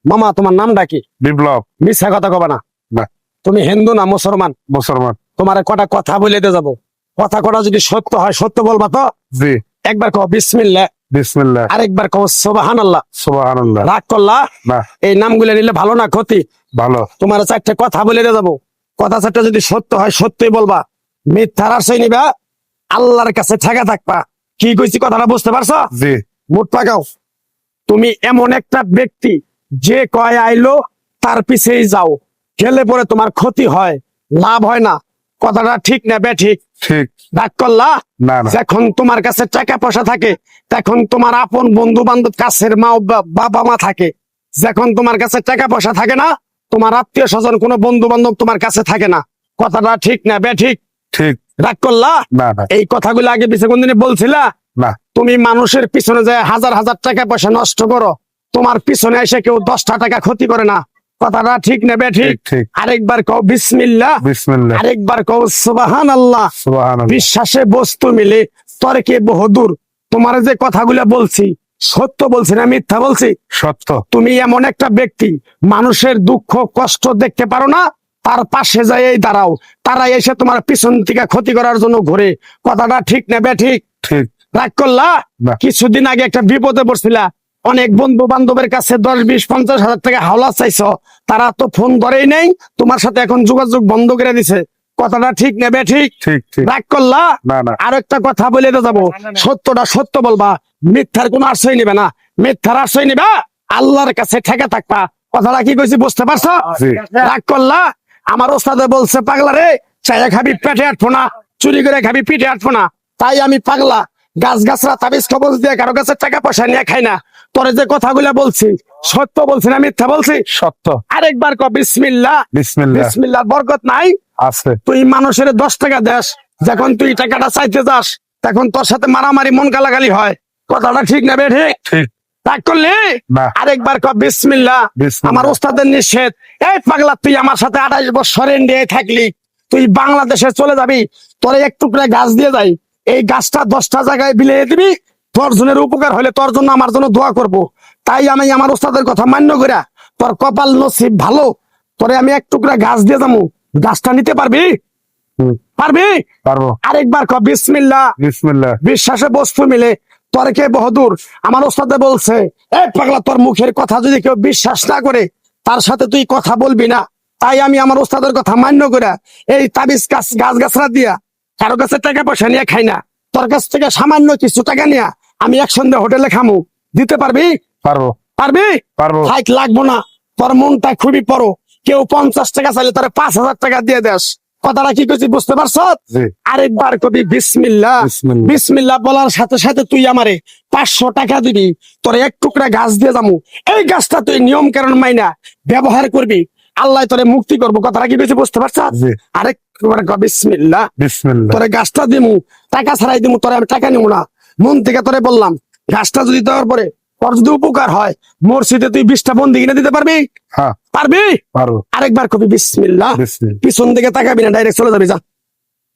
মামা তোমার নামটা কি? বিপ্লব। মিথ্যা কথা কবা না। তুমি হিন্দু না মুসলমান? মুসলমান। তোমার কটা কথা বলে দিয়ে যাবো, কথা কটা যদি সত্য হয় সত্য বলবা তো? জি। একবার কও বিসমিল্লাহ। বিসমিল্লাহ। আরেকবার কও সুবহানাল্লাহ। সুবহানাল্লাহ। রাগ করলা না। এই নামগুলো নিলে ভালো না ক্ষতি? ভালো। তোমার চারটে কথা বলে দিয়ে যাবো, কথা চারটা যদি সত্য হয় সত্যই বলবা, মিথ্যার আশ্রয় নিবা, আল্লাহর কাছে ঠেকা থাকবা। কি কইছি কথাটা বুঝতে পারছো? জি। মুঠ পাকাও। তুমি এমন একটা ব্যক্তি যে কয় আইলো তার পিছেই যাও, গেলে পরে তোমার ক্ষতি হয়, লাভ হয় না। কথাটা ঠিক না বেঠিক? ঠিক। রাগ করলা? না না। যখন তোমার কাছে টাকা পয়সা থাকে তখন তোমার আপন বন্ধু বান্ধব কাছের মা বাবা মা থাকে। যখন তোমার কাছে টাকা পয়সা থাকে না, তোমার আত্মীয় স্বজন কোনো বন্ধু বান্ধব তোমার কাছে থাকে না। কথাটা ঠিক না বেঠিক? ঠিক। রাগ করলা? না না। এই কথাগুলো আগে পিছে কোনদিনে বলছিলা? না। তুমি মানুষের পিছনে যায় হাজার হাজার টাকা পয়সা নষ্ট করো, তোমার পিছনে এসে কেউ 10টা টাকা ক্ষতি করে না। কথাটা ঠিক না বেঠিক? ঠিক। আরেকবার কও বিসমিল্লাহ। বিসমিল্লাহ। আরেকবার কও সুবহানাল্লাহ। সুবহানাল্লাহ। বিশ্বাসে বস্তু মিলে তর্কে বহুদূর। তোমার যে কথাগুলো বলছি সত্য বলছি না মিথ্যা বলছি? সত্য। তুমি এমন একটা ব্যক্তি মানুষের দুঃখ কষ্ট দেখতে পারো না, তার পাশে যাই দাঁড়াও, তারা এসে তোমার পিছন থেকে ক্ষতি করার জন্য ঘুরে। কথাটা ঠিক না বেঠিক? ঠিক। রাগ করলা? না। কিছুদিন আগে একটা বিপদে পড়ছিলা, অনেক বন্ধু বান্ধবের কাছে 10, 20, 50 হাজার টাকা হাওলা চাইছো, তারা তো ফোন ধরেই নেই, তোমার সাথে এখন যোগাযোগ বন্ধ করে দিছে। কথাটা ঠিক না বেঠিক? ঠিক। ঠিক। রাগ করলা? না না। আর একটা কথা বলে যাবো, সত্যটা সত্য বলবা, মিথ্যার কোনো আশ্রয় নিবে না। মিথ্যার আশ্রয় নিবা, আল্লাহর কাছে ঠেকে থাকবা। কথাটা কি কইছি বুঝতে পারছো? জি। রাগ করলা? আমার ওস্তাদে বলছে পাগলা রে, চাইয়া খাবি পেটে আটবো না, চুরি করে খাবি পিঠে আটবো না। তাই আমি পাগলা, গাছ গাছরা তাবিজ কবজ দিয়ে কারো কাছে টাকা পয়সা নিয়ে খাই না। তোরে যে কথাগুলা বলছি সত্য বলছি না মিথ্যা বলছি? সত্য। আরেকবার ক বিসমিল্লাহ। বিসমিল্লাহ। বিসমিল্লাহ বরকত নাই? আছে। তুই মানুষের 10 টাকা দেস, যখন তুই টাকাটা চাইতে যাস তখন তোর সাথে মারামারি মন গালাগালি হয়। কথাটা ঠিক না বেঠিক? ঠিক। রাগ করলি? না। আরেকবার ক বিসমিল্লাহ। বিসমিল্লাহ। আমার ওস্তাদের নিষেধ। এই পাগলা, তুই আমার সাথে 28 বছর ইন্ডিয়ায় থাকলি, তুই বাংলাদেশে চলে যাবি, তোরে এক টুকরা গাছ দিয়ে যাই, এই গাছটা 10টা জায়গায় বিলিয়ে দিবি, তোর জনের উপকার হলে তোর জন্য আমার জন্য দোয়া করব। তাই আমি আমার ওস্তাদের কথা মান্য করিয়া, তোর কপাল নসিব ভালো, তোরে আমি এক টুকরা গাছ দিয়ে যাবো, গাছটা নিতে পারবি? পারবি? পারবো। আরেকবার ক বিসমিল্লাহ। বিসমিল্লাহ। বিশ্বাসে বস্তু মিলে তর্কে বহুদূর। আমার ওস্তাদে বলছে, এই পাগলা, তোর মুখের কথা যদি কেউ বিশ্বাস না করে তার সাথে তুই কথা বলবি না। তাই আমি আমার ওস্তাদের কথা মান্য করে এই তাবিজ গাছ গাছরা দিয়া কারো কাছে টাকা পয়সা নিয়ে খাই না। তোর কাছ থেকে সামান্য কিছু টাকা নিয়ে আমি একসঙ্গে হোটেলে খামু, দিতে পারবি? পারবো। পারবি? পারবো। হাইট লাগবো না, তোর মনটা খুবই বড়। কেউ 50 টাকা চাইলে তোর 5,000 টাকা দিয়ে দেস। কথাটা কি করছি বুঝতে পারছ? জি। আরেকবার কবি বিসমিল্লাহ। বিসমিল্লাহ। বিসমিল্লাহ বলার সাথে সাথে তুই আমারে 500 টাকা দিবি, তোর এক টুকরা গাছ দিয়ে যাবো, এই গাছটা তুই নিয়ম কারণ মাইনা ব্যবহার করবি, আল্লাহ তোরে মুক্তি করবো। কথাটা কি কইছি বুঝতে পারছ? জি। আরেকবার ক বিসমিল্লাহ। বিসমিল্লাহ। তোরে গাছটা দিমু, টাকা ছাড়াই দিমু, তোরে আমি টাকা নিবো না, মন থেকে তোরে বললাম। গাছটা যদি দেওয়ার পরে তোর যদি উপকার হয়, মসজিদে তুই 20টা বন্দি কিনে দিতে পারবি? হ্যাঁ পারবি? পারবো। আরেকবার কবি বিসমিল্লাহ। বিসমিল্লাহ। পিছন দিকে তাকাবি না, ডাইরেক্ট চলে যাবি, যা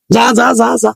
যা যা যা যা।